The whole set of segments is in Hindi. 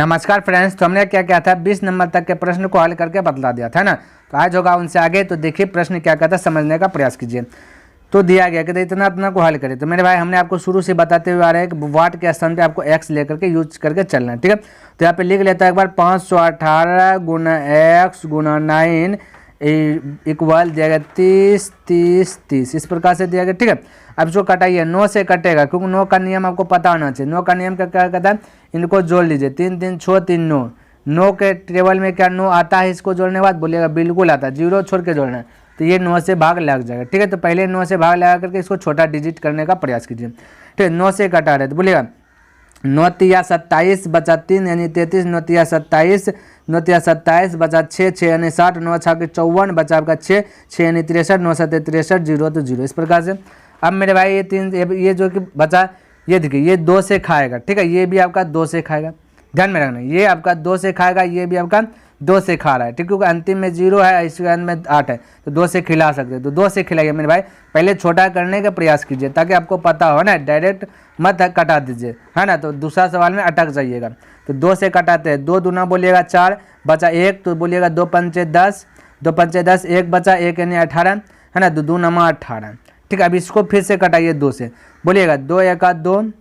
नमस्कार फ्रेंड्स, तो हमने क्या किया था 20 नंबर तक के प्रश्न को हल करके बतला दिया था ना। तो आज होगा उनसे आगे। तो देखिए प्रश्न क्या कहता है, समझने का प्रयास कीजिए। तो दिया गया कि इतना इतना को हल करें। तो मेरे भाई हमने आपको शुरू से बताते हुए आ रहे हैं कि वाट के स्थान पे आपको एक्स लेकर के यूज करके चलना है, ठीक है। तो यहाँ पे लिख लेता है एक बार 518 गुना एक्स गुना 9 इक्वल दिया गया 30 30 30, इस प्रकार से दिया गया, ठीक है। अब इसको कटाइए, 9 से कटेगा क्योंकि 9 का नियम आपको पता होना चाहिए। 9 का नियम क्या कहता है, इनको जोड़ लीजिए, 3 3 6 3 9। 9 के टेबल में क्या 9 आता है, इसको जोड़ने के बाद बोलिएगा बिल्कुल आता है, 0 छोड़ के जोड़ना है। तो ये 9 से भाग लग जाएगा, ठीक है। तो पहले 9 से भाग लगा करके इसको छोटा डिजिट करने का प्रयास कीजिए, ठीक है। 9 से कटा रहे तो बोलिएगा 9 तिया 27 बचा 3 यानी 33, 9 तिया 27, 9 तिया 27 बचा 6 6 यानी 60, 9 छा के 54 बचा आपका 6 6 यानी 63, 9 7 63, 0 तो 0, इस प्रकार से। अब मेरे भाई ये 3 ये जो कि बचा, ये देखिए ये 2 से खाएगा, ठीक है। ये भी आपका 2 से खाएगा, ध्यान में रखना, ये आपका 2 से खाएगा, ये भी आपका 2 से खा रहा है, ठीक है। क्योंकि अंतिम में 0 है, इसके अंत में 8 है, तो 2 से खिला सकते हैं। तो 2 से खिलाइए मेरे भाई, पहले छोटा करने का प्रयास कीजिए ताकि आपको पता हो ना, डायरेक्ट मत कटा दीजिए, है ना। तो दूसरा सवाल में अटक जाइएगा। तो 2 से कटाते हैं, 2 दूना बोलिएगा 4 बचा 1, तो बोलिएगा 2 पंचे 10, 2 पंचे 10, 1 बचा 1 यानी 18, है ना। 2 2 नमा 18, ठीक है। अब इसको फिर से कटाइए 2 से, बोलिएगा 2 1 2,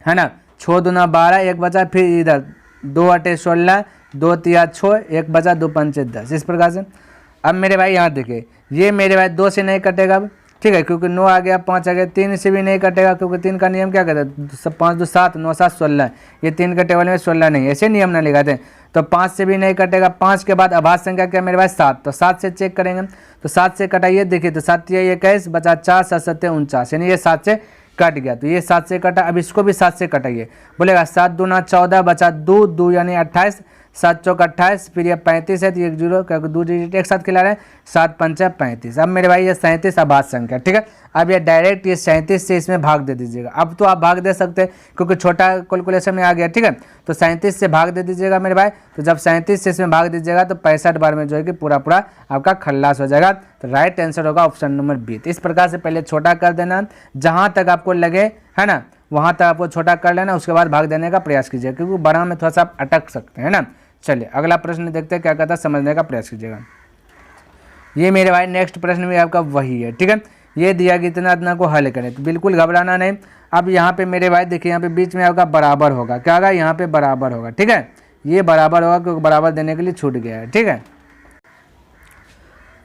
है ना। 6 दूना 12, 1 बचा, फिर इधर 2 8 16, 2 3 6, 1 बचा, 2 पंचे 10, इस प्रकार से। अब मेरे भाई यहाँ देखिए, ये मेरे भाई 2 से नहीं कटेगा अब, ठीक है, क्योंकि 9 आ गया, 5 आ गया। 3 से भी नहीं कटेगा क्योंकि 3 का नियम क्या कहता है, 5 2 7, 9 7 16, ये 3 के टेबल में 16 नहीं, ऐसे नियम ना लगाते। तो 5 से भी नहीं कटेगा। 5 के बाद अभाज्य संख्या क्या मेरे भाई 7, तो 7 से चेक करेंगे। तो 7 से कटाइए, देखिए तो 7 या 21 बचा 4 7 7 49, यानी ये 7 से कट गया। तो ये 7 से कटा, अब इसको भी 7 से कटाइए, बोलेगा 7 दूना 14 बचा 2 2 यानी 28, 7 चौक 28, फिर ये 35 है तो एक 0 क्योंकि 2 डिजिट एक साथ खिला रहे हैं, 7 पंचा 35। अब मेरे भाई ये 37 अभाज्य संख्या, ठीक है। अब ये डायरेक्ट ये 37 से इसमें भाग दे दीजिएगा। अब तो आप भाग दे सकते हैं क्योंकि छोटा कैलकुलेशन में आ गया, ठीक है। तो 37 से भाग दे दीजिएगा मेरे भाई। तो जब 37 से इसमें भाग दीजिएगा तो 65 बार में जो है कि पूरा पूरा आपका खल्लास हो जाएगा। तो राइट आंसर होगा ऑप्शन नंबर बी। तो इस प्रकार से पहले छोटा कर देना, जहाँ तक आपको लगे, है ना, वहाँ तक आपको छोटा कर लेना, उसके बाद भाग देने का प्रयास कीजिए क्योंकि बड़ा में थोड़ा सा आप अटक सकते हैं ना। चलिए अगला प्रश्न देखते हैं क्या कहता है, समझने का प्रयास कीजिएगा। ये मेरे भाई नेक्स्ट प्रश्न भी आपका वही है, ठीक है। ये दिया कि इतना इतना को हल करें, तो बिल्कुल घबराना नहीं। अब यहाँ पे मेरे भाई देखिए, यहाँ पे बीच में आपका बराबर होगा, क्या होगा, यहाँ पे बराबर होगा, ठीक है। ये बराबर होगा क्योंकि बराबर देने के लिए छूट गया है, ठीक है।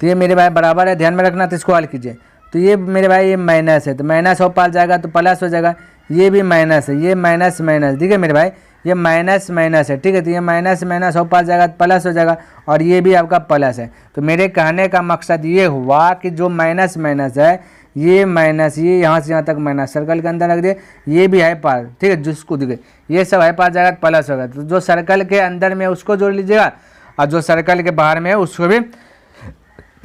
तो ये मेरे भाई बराबर है, ध्यान में रखना। तो इसको हल कीजिए। तो ये मेरे भाई ये माइनस है, तो माइनस हो पाल जाएगा तो प्लस हो जाएगा। ये भी माइनस है, ये माइनस माइनस, ठीक है मेरे भाई, ये माइनस माइनस है, ठीक है। तो ये माइनस माइनस हो पाल जाएगा तो प्लस हो जाएगा, और ये भी आपका प्लस है। तो मेरे कहने का मकसद ये हुआ कि जो माइनस माइनस है, ये माइनस, ये यहाँ से यहाँ तक माइनस सर्कल के अंदर रख दे, ये भी है पार, ठीक है। जिसको देखिए ये सब है पार जाएगा तो प्लस होगा। तो जो सर्कल के अंदर में उसको जोड़ लीजिएगा, और जो सर्कल के बाहर में है उसको भी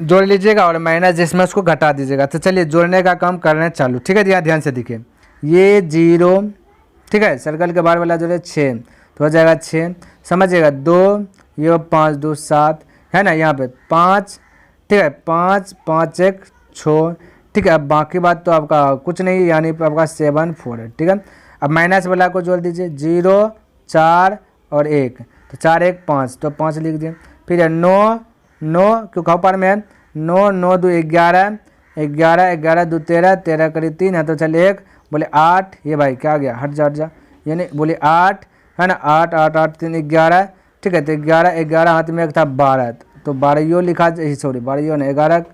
जोड़ लीजिएगा, और माइनस जिसमें उसको घटा दीजिएगा। तो चलिए जोड़ने का काम करने चालू, ठीक है। यहाँ ध्यान से देखिए, ये 0, ठीक है, सर्कल के बाहर वाला जो है 6, तो हो जाएगा 6, समझिएगा 2, ये 5 2 7, है ना, यहाँ पे 5, ठीक है, 5 5 1 6, ठीक है। अब बाकी बात तो आपका कुछ नहीं, यानी आपका 7 4 है, ठीक है। अब माइनस वाला को जोड़ दीजिए, 0 4 और 1, तो 4 1 5, तो 5 लिख दिए। फिर 9 9 क्योंकि ऊपर में है, 9 9 2 11, 11 11 2 13, 13 करीब 3 है, तो चलिए 1, बोले 8, ये भाई क्या आ गया, हट जा, यानी बोले 8, है ना, 8 8 8 3 11, ठीक है। तो 11 11 हाथ में एक था 12, तो 12 यो लिखा, सॉरी 12 यो नहीं, 11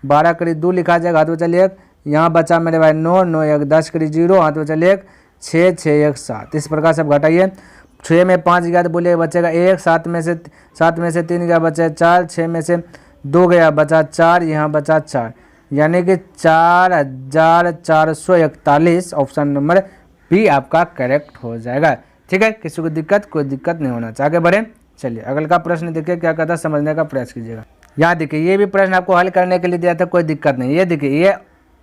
12 करीब 2 लिखा जाएगा, हाथ में चलिए 1, यहाँ बचा मेरे भाई 9 9 1 10 करीब 0, हाथ में चलिए 1 6 6 1 7, इस प्रकार से आप घटाइए। 6 में 5 गया तो बोलिए बचेगा 1, 7 में से 3 गया बचा 4, 6 में से 2 गया बचा 4, यहाँ बचा 4, यानी कि 4441, ऑप्शन नंबर बी आपका करेक्ट हो जाएगा, ठीक है। किसी को कोई दिक्कत नहीं होना चाहिए। आगे बढ़े, चलिए अगला प्रश्न देखिए क्या कहता है, समझने का प्रयास कीजिएगा। यहाँ देखिए ये भी प्रश्न आपको हल करने के लिए दिया था, कोई दिक्कत नहीं। ये देखिए, ये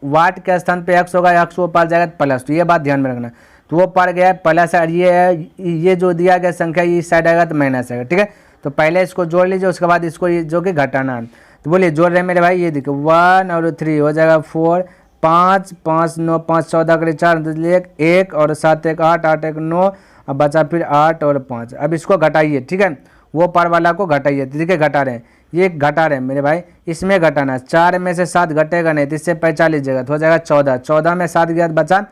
वाट के स्थान पे एक्स होगा, एक्स वो पार जाएगा प्लस, तो ये बात ध्यान में रखना। तो वो पार गया प्लस, और ये जो दिया गया संख्या ये इस साइड आएगा तो माइनस आएगा, ठीक है। तो पहले इसको जोड़ लीजिए, उसके बाद इसको जो कि घटाना है। तो बोलिए जोड़ रहे हैं मेरे भाई, ये देखिए 1 और 3 हो जाएगा 4, 5 5 9 5 14 करीब 4, 1 और 7 1 8 8 1 9, अब बचा फिर 8 और 5। अब इसको घटाइए, ठीक है, वो पार वाला को घटाइए, देखिए घटा रहे हैं, ये घटा रहे हैं मेरे भाई, इसमें घटाना, 4 में से 7 घटेगा नहीं तो इससे 45 जगह तो हो जाएगा 14, 14 में 7 गया बचा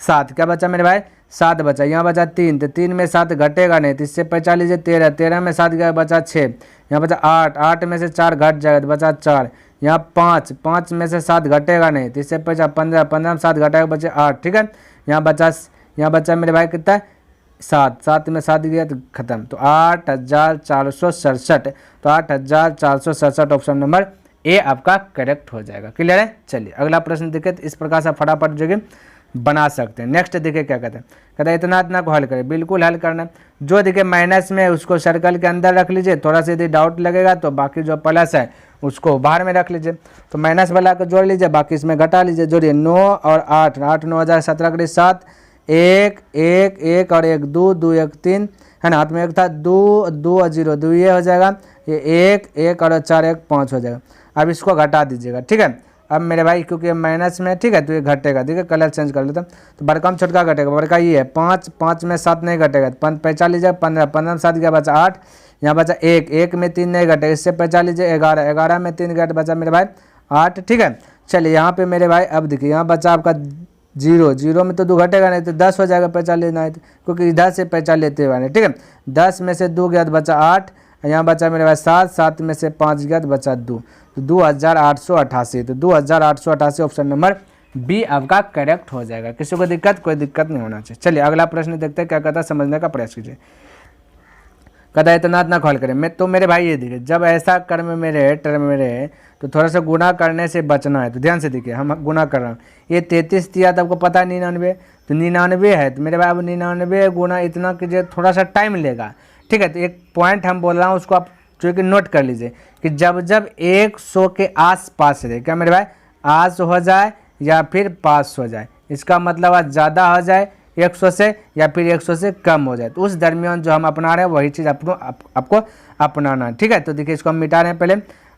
7, क्या बचा मेरे भाई 7 बचा, यहाँ बचा 3 तो 3 में 7 घटेगा नहीं तो इससे 45 है 13, 13 में 7 गया बचा 6, यहाँ बचा 8, 8 में से 4 घट जाएगा तो बचा 4, यहाँ 5, 5 में से 7 घटेगा नहीं तो इससे बचा 15, 15 में 7 घटेगा बचे 8, ठीक है, यहाँ बचा मेरे भाई कितना 7, 7 में 7 गया तो खत्म, तो 8467, तो 8467 ऑप्शन नंबर ए आपका करेक्ट हो जाएगा। क्लियर है। चलिए अगला प्रश्न देखिए, तो इस प्रकार से फटाफट जो कि बना सकते हैं। नेक्स्ट देखिए क्या कहते हैं, कहते हैं इतना को हल करें, बिल्कुल हल करना है, जो देखिए माइनस में उसको सर्कल के अंदर रख लीजिए, थोड़ा सा यदि डाउट लगेगा तो बाकी जो प्लस है उसको बाहर में रख लीजिए, तो माइनस वाला को जोड़ लीजिए, बाकी इसमें घटा लीजिए, जोड़िए 9 और 8, 8 9 हज़ार 17 करीब 7, 1 1 1 और 1 2 2 1 3 है ना, हाथ में एक था 2 2 और 0 2 ये हो जाएगा, ये 1 1 और 4 1 5 हो जाएगा। अब इसको घटा दीजिएगा, ठीक है। अब मेरे भाई क्योंकि माइनस में, ठीक है, तो ये घटेगा, ठीक है, कलर चेंज कर लेता हूँ, तो बड़का में छोटका घटेगा, बड़का ये है 5, 5 में 7 नहीं घटेगा, 45 लीजिए, 15, 15 में 7 गया बचा 8, यहाँ बचा 1, 1 में 3 नहीं घटेगा, इससे 45 लीजिए 11, 11 में 3 घट बचा मेरे भाई 8, ठीक है। चलिए यहाँ पे मेरे भाई अब देखिए यहाँ बचा आपका 0, 0 में तो 2 घटेगा नहीं तो 10 हो जाएगा, 45 लेना है क्योंकि इधर से 45 लेते हुए, ठीक है, 10 में से 2 गया तो बचा 8, यहाँ बचा मेरे पास 7, 7 में से 5 गया तो बचा 2, तो 2888, तो 2888 ऑप्शन नंबर बी आपका करेक्ट हो जाएगा। किसी को दिक्कत, कोई दिक्कत नहीं होना चाहिए। चलिए अगला प्रश्न देखते हैं क्या कहता है, समझने का प्रयास कीजिए। कहता है इतना हल करें, मैं तो मेरे भाई ये देखिए, जब ऐसा कर्म में रहे, टर्म में रहे तो थोड़ा सा गुना करने से बचना है, तो ध्यान से देखिए हम गुना कर रहे हैं, ये 33 दिया तो आपको पता है 99, तो 99 है, तो मेरे भाई अब 99 गुना इतना कीजिए, थोड़ा सा टाइम लेगा, ठीक है। तो एक पॉइंट हम बोल रहा हूँ उसको आप जो कि नोट कर लीजिए कि जब जब 100 के आस पास रहे, क्या मेरे भाई आस हो जाए या फिर पास हो जाए, इसका मतलब आज ज़्यादा हो जाए 100 से या फिर 100 से कम हो जाए, तो उस दरमियान जो हम अपना रहे हैं वही चीज़ आपको अपनाना है, ठीक है। तो देखिए इसको हम मिटा रहे हैं पहले।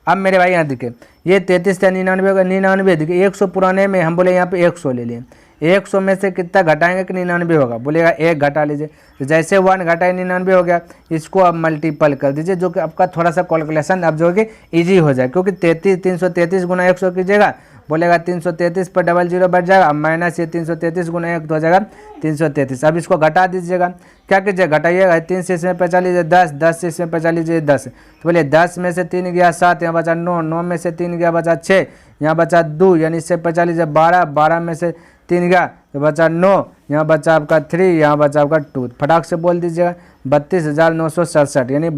अब मेरे भाई यहाँ देखिए ये 33 या 99 होगा, 99 देखिए 100 पुराने में हम बोले यहाँ पे 100 ले लिए, 100 में से कितना घटाएंगे कि 99 होगा, बोलेगा 1 घटा लीजिए, तो जैसे 1 घटाए 99 हो गया, इसको अब मल्टीपल कर दीजिए, जो कि आपका थोड़ा सा कैलकुलेशन अब जो कि ईजी हो जाए, क्योंकि 333 गुना 100 कीजिएगा, बोलेगा 333 पर डबल 0 बढ़ जाएगा, माइनस ये 333 गुना 1 तो हो जाएगा 333। अब इसको घटा दीजिएगा, क्या कीजिएगा घटाइएगा, 3 से इसमें 45 लीजिए 10, 10 से इसमें 45 लीजिए 10, तो बोलिए 10 में से 3 गया 7, यहाँ बचा 9, 9 में से 3 गया बचा 6, यहाँ बचा 2, यानी इससे 45 लीजिए 12, 12 में से 3 गया तो बचा 9, यहाँ बचा आपका 3, यहाँ बचा आपका 2, फटाक से बोल दीजिएगा 32,967, यानी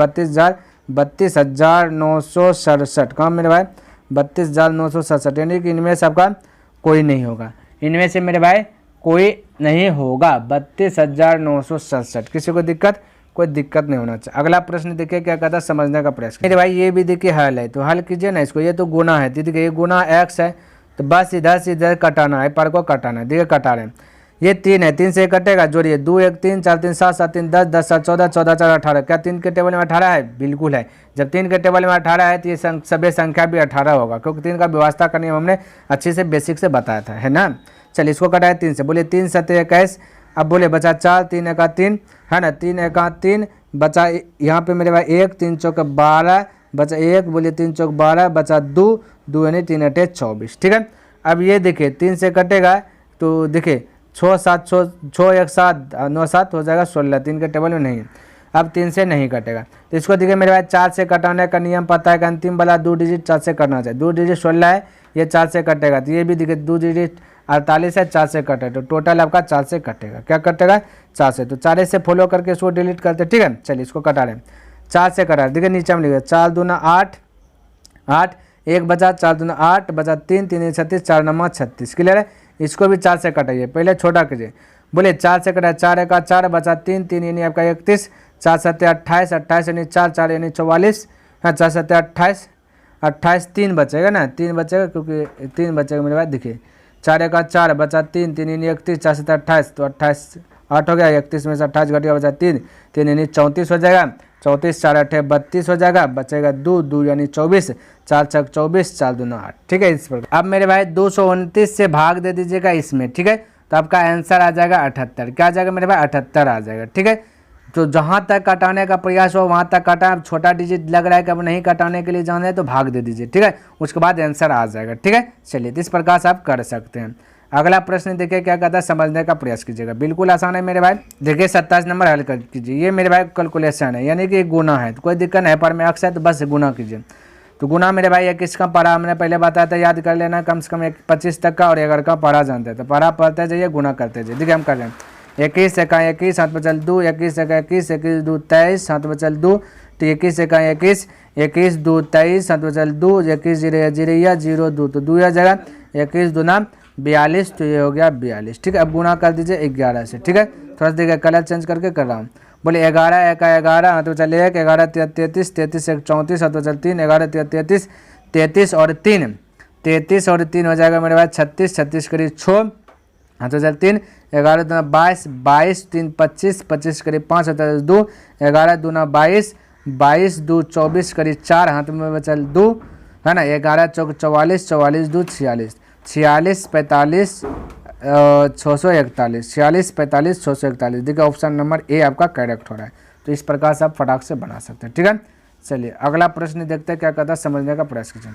32,967, कहाँ मेरे भाई 32,967, यानी कि इनमें से आपका कोई नहीं होगा, इनमें से मेरे भाई कोई नहीं होगा, 32,967। किसी को दिक्कत, कोई दिक्कत नहीं होना चाहिए। अगला प्रश्न देखिए क्या कहता है, समझने का प्रयास मेरे भाई, ये भी देखिए हल है, तो हल कीजिए ना इसको, ये तो गुना है, देखिए ये गुना x है, तो बस इधर से इधर कटाना है, पर को कटाना है, देखिए कटा रहे हैं, ये 3 है, 3 से कटेगा, जोड़िए 2 1 3 4 3 7 7 3 10 10 7 14 14 4 18, क्या 3 के टेबल में 18 है, बिल्कुल है। जब 3 के टेबल में 18 है तो ये सभी संख्या भी 18 होगा, क्योंकि 3 का व्यवस्था का नियम हमने अच्छे से बेसिक से बताया था, है ना। चलिए इसको कटाए 3 से, बोलिए 3 7 21, अब बोले बचा 4, 3 1 3 है ना, 3 1 3 बचा, यहाँ पे मेरे भाई 1 3 चौक 12 बचा 1, बोलिए 3 चौक 12 बचा 2 2 यानी 3 8 24, ठीक है। अब ये देखिए 3 से कटेगा तो देखिए 6 7 6 1 7 9 7 हो जाएगा 16, 3 के टेबल में नहीं, अब 3 से नहीं कटेगा, तो इसको देखिए मेरे भाई 4 से कटाने का नियम पता है कि अंतिम वाला 2 डिजिट 4 से करना चाहिए, 2 डिजिट 16 है, ये 4 से कटेगा, तो ये भी देखिए 2 डिजिट 48 है, 4 से कटे, तो टोटल आपका 4 से कटेगा, क्या कटेगा 4 से, तो 4 से फॉलो करके इसको डिलीट करते, ठीक है। चलिए इसको कटा रहे हैं, 4 से कटा रहे, देखिए नीचे में लिखिए 4 दूना 8 8, 1 बचा, 4 दूना 8 बचा 3 3 36, 4 9 36, क्लियर है। इसको भी 4 से कटाइए, पहले छोटा कीजिए, बोले 4 से कटा, 4 1 4 बचा 3 3 यानी आपका 31, 4 7 28 28 यानी 4 4 यानी 44, हाँ 4 7 28 28, 3 बचेगा ना, 3 बचेगा, क्योंकि 3 बचेगा मेरे पास, देखिए 4 1 4 बचा 3 3 यानी 31, 4 7 28 तो 28 8 हो गया, 31 में से 28 घटिया बचा 3 3 यानी 34 हो जाएगा, 34 4 8 32 हो जाएगा, बचेगा 2 2 यानी 24, 4 6 24 4 2 8, ठीक है। इस पर अब मेरे भाई 229 से भाग दे दीजिएगा इसमें, ठीक है, तो आपका आंसर आ जाएगा 78। क्या आ जाएगा मेरे भाई? 78 आ जाएगा। ठीक है, तो जहाँ तक कटाने का प्रयास हो वहाँ तक काटा। अब छोटा डिजिट लग रहा है कि अब नहीं कटाने के लिए जाना है तो भाग दे दीजिए। ठीक है, उसके बाद आंसर आ जाएगा। ठीक है, चलिए, तो इस प्रकार से आप कर सकते हैं। अगला प्रश्न देखिए क्या कहता है, समझने का प्रयास कीजिएगा। बिल्कुल आसान है मेरे भाई। देखिए 27 नंबर हल कर कीजिए। ये मेरे भाई कैलकुलेशन है, यानी कि गुना है, तो कोई दिक्कत नहीं है। पर में अक्स है तो बस गुना कीजिए। तो गुना मेरे भाई 21 का पढ़ा हमने पहले बताया था, याद कर लेना। कम से कम 25 तक का और 11 का पढ़ा जानते हैं, तो पढ़ा पढ़ते जाइए, गुना करते जाइए। देखिए हम कर रहे हैं 21 एका 21, 7 बचल 2, 21 एका 21, 21 2 23, 7 बचल 2, तो 21 एका 21, 21 2 23, 7 बचल 2, 21 जीरो जीरो 0 2, तो 2 आ जाएगा। 21 दूना 42, तो ये हो गया 42। ठीक है, अब गुना कर दीजिए 11 से। ठीक है, थोड़ा सा देखिए कलर चेंज करके कर रहा हूँ। बोले 11 एका 11, हाथ बचल 1, 11 33, 33 1 34, हाथ बचल 3, 11 33, 33 और 3, 33 और 3 हो जाएगा मेरे पास 36, 36 करीब 6, हाथ बचल 3, 11 दूना 22, 22 3 25, 25 करीब 5, हाथ बचल 2, 11 दूना 22, 22 2 24 करीब 4, हाथ में बचल 2, है ना। 11 चौक 44, 44 2 46, 46 45 641, 46 45 641। देखिए ऑप्शन नंबर ए आपका करेक्ट हो रहा है। तो इस प्रकार से आप फटाक से बना सकते हैं। ठीक है, चलिए अगला प्रश्न देखते हैं क्या कहता है, समझने का प्रयास कीजिए।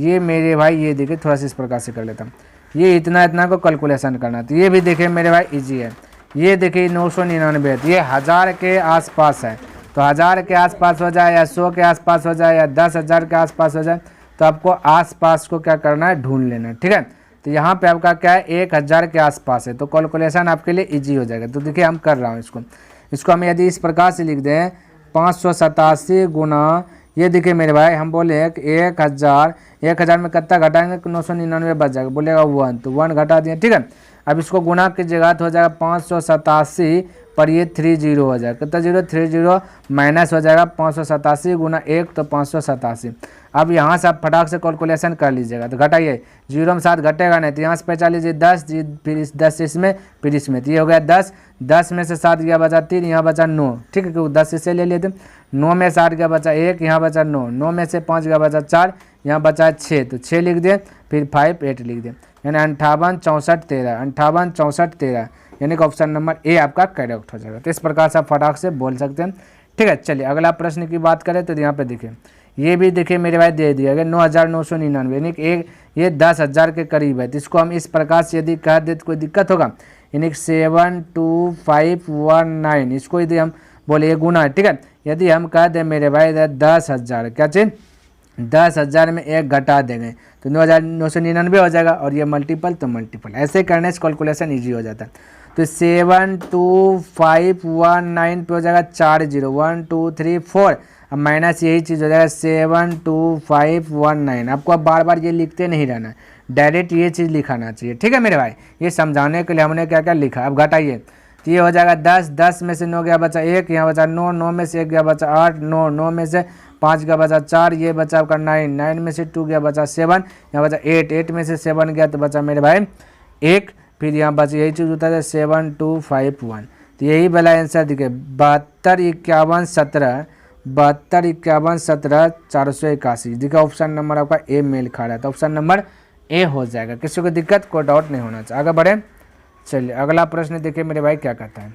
ये मेरे भाई, ये देखिए थोड़ा सा इस प्रकार से कर लेता हूँ। ये इतना को कैलकुलेशन करना, तो ये भी देखिए मेरे भाई इजी है। ये देखिए 999 है, ये 1000 के आसपास है, तो 1000 के आसपास हो जाए या 100 के आसपास हो जाए या 10,000 के आसपास हो जाए, तो आपको आसपास को क्या करना है, ढूंढ लेना है। ठीक है, तो यहाँ पे आपका क्या है, 1000 के आसपास है, तो कैलकुलेशन आपके लिए इजी हो जाएगा। तो देखिए हम कर रहा हूँ इसको हम यदि इस प्रकार से लिख दें 587 गुना, ये देखिए मेरे भाई हम बोले 1000 में कितना घटाएंगे, 999 बच जाएगा। बोलेगा 1, तो 1 घटा दिए। ठीक है, अब इसको गुना कीजिएगा तो हो जाएगा 587 पर ये 30 हो जाएगा। कितना 0, 30 माइनस हो जाएगा 587 गुना 1, तो 587। अब यहाँ से आप फटाक से कैलकुलेशन कर लीजिएगा, तो घटाइए 0 में 7 घटेगा नहीं, तो यहाँ से पहचान लीजिए 10, फिर 10 इसमें, फिर इसमें, तो ये हो गया 10, 10 में से 7 गया बचा 3, यहाँ बचा 9। ठीक है, क्योंकि 10 इससे ले लेते, 9 में 7 गया बचा 1, यहाँ बचा 9, 9 में से 5 गया बचा 4, यहाँ बचा 6, तो 6 लिख दिए, फिर 5 8 लिख दिए, यानी 58 64 13, 58 64 13, यानी कि ऑप्शन नंबर ए आपका करेक्ट हो जाएगा। तो इस प्रकार से आप फटाक से बोल सकते हैं। ठीक है, चलिए अगला प्रश्न की बात करें तो यहाँ पे देखिए, ये भी देखिए मेरे भाई दे दिया गया 9999, यानी कि ये 10,000 के करीब है। तो इसको हम इस प्रकार से यदि कह दे तो कोई दिक्कत होगा, यानी 72519, इसको यदि हम बोले ये गुना है। ठीक है, यदि हम कह दें मेरे भाई 10,000, क्या चीज 10,000 में 1 घटा देंगे तो 9,999 हो जाएगा, और ये मल्टीपल तो मल्टीपल, ऐसे करने से कैलकुलेशन ईजी हो जाता है। तो 72519 पे हो जाएगा 4 0, 1 2 3 4, अब माइनस यही चीज़ हो जाएगा 72519। आपको अब बार बार ये लिखते नहीं रहना है, डायरेक्ट ये चीज़ लिखाना चाहिए। ठीक है मेरे भाई, ये समझाने के लिए हमने क्या क्या लिखा। अब घटाइए तो ये हो जाएगा 10, 10 में से 9 गया बचा 1, यहाँ बचा 9, 9 में से 1 गया बचा 8, 9, 9 में से 5 गया बचा 4, ये बचा आपका 9, 9 में से 2 गया बचा 7, यहाँ बचा 8, 8 में से 7 गया तो बचा मेरे भाई 1, फिर यहाँ बचा यही चीज़ होता है 7251। तो यही वाला आंसर दिखे 72 51 17, 72 51 17 481। देखिए ऑप्शन नंबर आपका ए मेल खा रहा है, तो ऑप्शन नंबर ए हो जाएगा। किसी को दिक्कत कोई डाउट नहीं होना चाहिए। आगे बढ़े, चलिए अगला प्रश्न देखिए मेरे भाई क्या कहता है।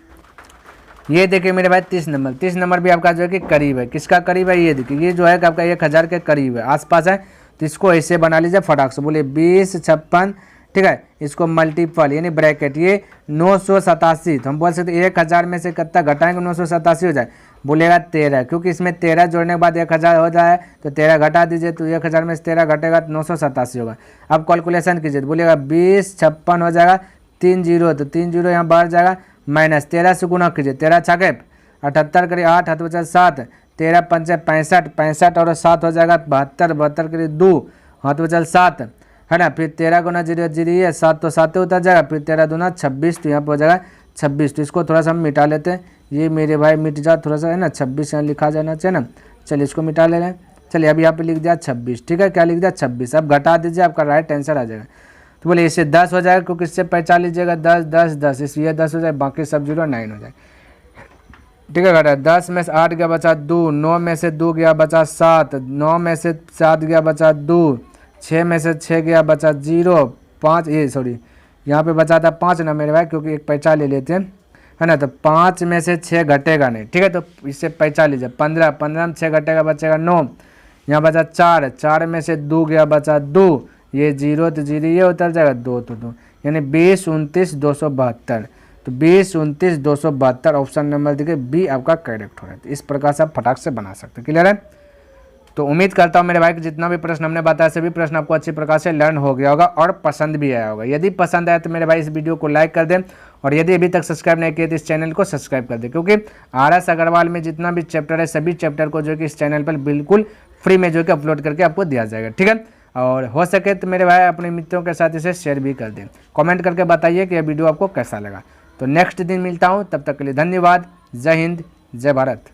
ये देखिए मेरे भाई 30 नंबर, 30 नंबर भी आपका जो है कि करीब है। किसका करीब है, ये देखिए ये जो है कि आपका 1000 के करीब है, आसपास है। तो इसको ऐसे बना लीजिए फटाक से, बोले 20 56, ठीक है, इसको मल्टीपल यानी ब्रैकेट, ये 987, तो हम बोल सकते 1000 में से कितना घटाएंगे 987 हो जाए, बोलेगा 13, क्योंकि इसमें 13 जोड़ने के बाद 1000 हो जाए, तो 13 घटा दीजिए, तो 1000 में से 13 घटेगा तो 987 होगा। अब कैलकुलेशन कीजिए तो बोलेगा 20 56 हो जाएगा, 3 0, तो 3 0 यहाँ बढ़ जाएगा, माइनस 13 से गुना कीजिए, 13 छके 78 करीब 8, हाथ बचा 7, 13 5 65, 65 और 7 हो जाएगा 72, 72 करीब 2, हाथ बचा 7, है ना। फिर 13 गुना 0 0 है 7, तो 7 उतर जाएगा, फिर 13 दूना 26, तो यहाँ पर हो जाएगा 26। तो इसको थोड़ा सा हम मिटा लेते हैं, ये मेरे भाई मिट जा थोड़ा सा, है ना, 26 यहाँ लिखा जाना चाहिए ना। चलिए इसको मिटा ले रहे हैं। चलिए अब यहाँ पे लिख दिया 26, ठीक है, क्या लिख दिया 26। अब घटा दीजिए, आपका राइट आंसर आ जाएगा। तो बोले इससे 10 हो जाएगा, क्योंकि इससे पहचान लीजिएगा 10 10 10, इसलिए 10 हो जाए, बाकी सब 0 9 हो जाए, ठीक है। घटा 10 में से 8 गया बचा 2, 9 में से 2 गया बचा 7, 9 में से 7 गया बचा 2, 6 में से 6 गया बचा 0, 5 ये सॉरी यहाँ पे बचा था 5 ना मेरे भाई, क्योंकि एक पैंचा ले लेते हैं, है ना। तो 5 में से 6 घटेगा नहीं, ठीक है। तो इससे पैंचा लीजिए, 15, 15 में 6 घटेगा, बचेगा 9। यहाँ बचा 4, 4 में से 2 गया, बचा 2, ये 0 तो 0 ये उतर जाएगा, 2 तो 2, यानी 20, 29, 272। तो 20, 29, 272 ऑप्शन नंबर देखिए बी आपका करेक्ट हो रहा है। तो इस प्रकार से आप फटाक से बना सकते हैं। क्लियर है। तो उम्मीद करता हूं मेरे भाई कि जितना भी प्रश्न हमने बताया सभी प्रश्न आपको अच्छी प्रकार से लर्न हो गया होगा और पसंद भी आया होगा। यदि पसंद आया तो मेरे भाई इस वीडियो को लाइक कर दें, और यदि अभी तक सब्सक्राइब नहीं किया तो इस चैनल को सब्सक्राइब कर दें, क्योंकि RS अग्रवाल में जितना भी चैप्टर है सभी चैप्टर को जो कि इस चैनल पर बिल्कुल फ्री में जो कि अपलोड करके आपको दिया जाएगा, ठीक है। और हो सके तो मेरे भाई अपने मित्रों के साथ इसे शेयर भी कर दें। कमेंट करके बताइए कि यह वीडियो आपको कैसा लगा। तो नेक्स्ट दिन मिलता हूँ, तब तक के लिए धन्यवाद। जय हिंद, जय भारत।